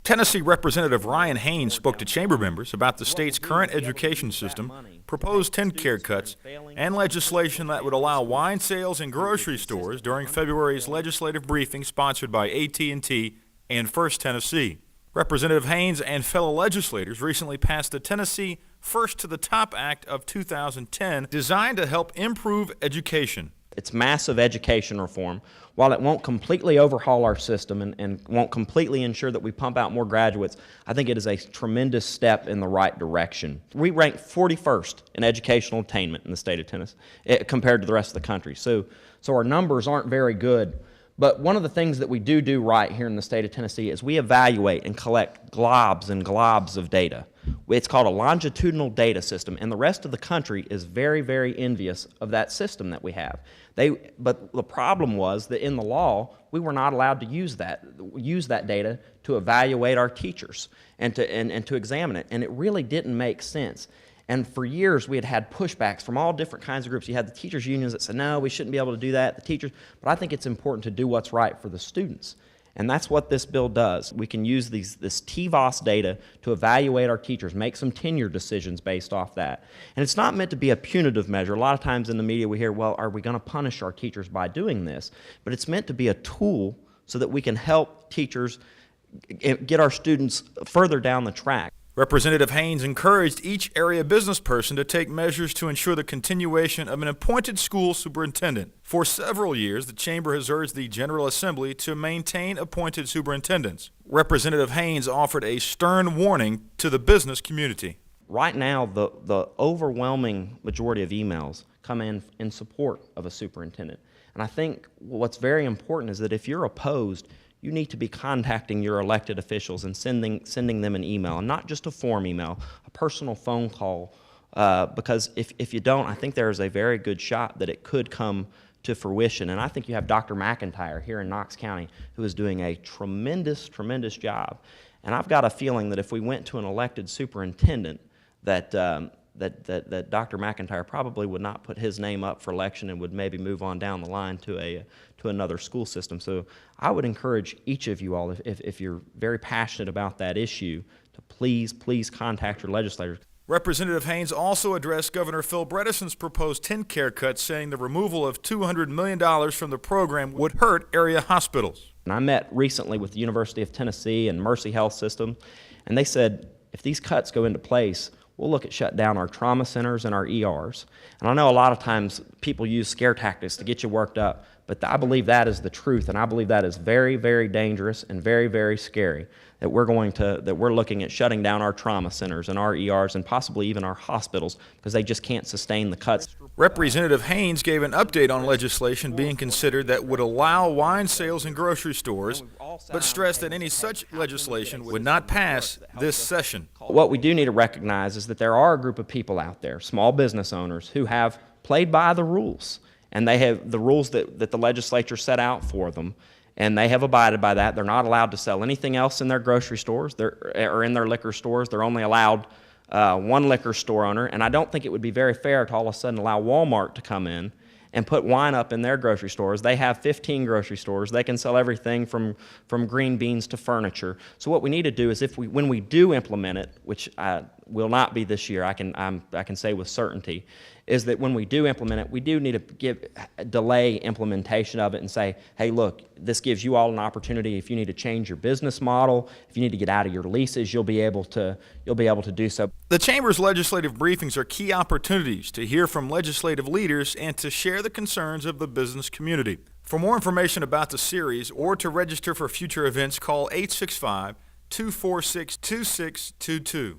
Tennessee Representative Ryan Haynes spoke to chamber members about the state's current education system, proposed 10 care cuts, and legislation that would allow wine sales in grocery stores during February's legislative briefing sponsored by AT&T and First Tennessee. Representative Haynes and fellow legislators recently passed the Tennessee First to the Top Act of 2010, designed to help improve education. It's massive education reform. While it won't completely overhaul our system and won't completely ensure that we pump out more graduates, I think it is a tremendous step in the right direction. We rank 41st in educational attainment in the state of Tennessee compared to the rest of the country. So our numbers aren't very good. But one of the things that we do right here in the state of Tennessee is we evaluate and collect globs and globs of data. It's called a longitudinal data system, and the rest of the country is very, very envious of that system that we have. But the problem was that in the law, we were not allowed to use that data to evaluate our teachers and to examine it, and it really didn't make sense. And for years, we had pushbacks from all different kinds of groups. You had the teachers' unions that said, no, we shouldn't be able to do that, the teachers. But I think it's important to do what's right for the students. And that's what this bill does. We can use this TVOS data to evaluate our teachers, make some tenure decisions based off that. And it's not meant to be a punitive measure. A lot of times in the media we hear, well, are we going to punish our teachers by doing this? But it's meant to be a tool so that we can help teachers get our students further down the track. Representative Haynes encouraged each area business person to take measures to ensure the continuation of an appointed school superintendent. For several years, the chamber has urged the General Assembly to maintain appointed superintendents. Representative Haynes offered a stern warning to the business community. Right now, the overwhelming majority of emails come in support of a superintendent. And I think what's very important is that if you're opposed, you need to be contacting your elected officials and sending them an email, and not just a form email, a personal phone call, because if you don't, I think there is a very good shot that it could come to fruition. And I think you have Dr. McIntyre here in Knox County who is doing a tremendous, tremendous job. And I've got a feeling that if we went to an elected superintendent, that Dr. McIntyre probably would not put his name up for election and would maybe move on down the line to another school system. So I would encourage each of you all, if you're very passionate about that issue, to please contact your legislators. Representative Haynes also addressed Governor Phil Bredesen's proposed 10 care cuts, saying the removal of $200 million from the program would hurt area hospitals. And I met recently with the University of Tennessee and Mercy Health System, and they said if these cuts go into place, we'll look at shut down our trauma centers and our ERs. And I know a lot of times people use scare tactics to get you worked up, but I believe that is the truth, and I believe that is very, very dangerous and very, very scary, that we're looking at shutting down our trauma centers and our ERs and possibly even our hospitals because they just can't sustain the cuts. Representative Haynes gave an update on legislation being considered that would allow wine sales in grocery stores, but stressed that any such legislation would not pass this session. What we do need to recognize is that there are a group of people out there, small business owners, who have played by the rules. And they have the rules that the legislature set out for them, and they have abided by that. They're not allowed to sell anything else in their grocery stores or in their liquor stores. They're only allowed one liquor store owner, and I don't think it would be very fair to all of a sudden allow Walmart to come in and put wine up in their grocery stores. They have 15 grocery stores. They can sell everything from green beans to furniture. So what we need to do is when we do implement it, which will not be this year, I can say with certainty, is that when we do implement it, we do need to delay implementation of it and say, hey, look, this gives you all an opportunity. If you need to change your business model, if you need to get out of your leases, you'll be able to do so. The Chamber's legislative briefings are key opportunities to hear from legislative leaders and to share the concerns of the business community. For more information about the series or to register for future events, call 865-246-2622.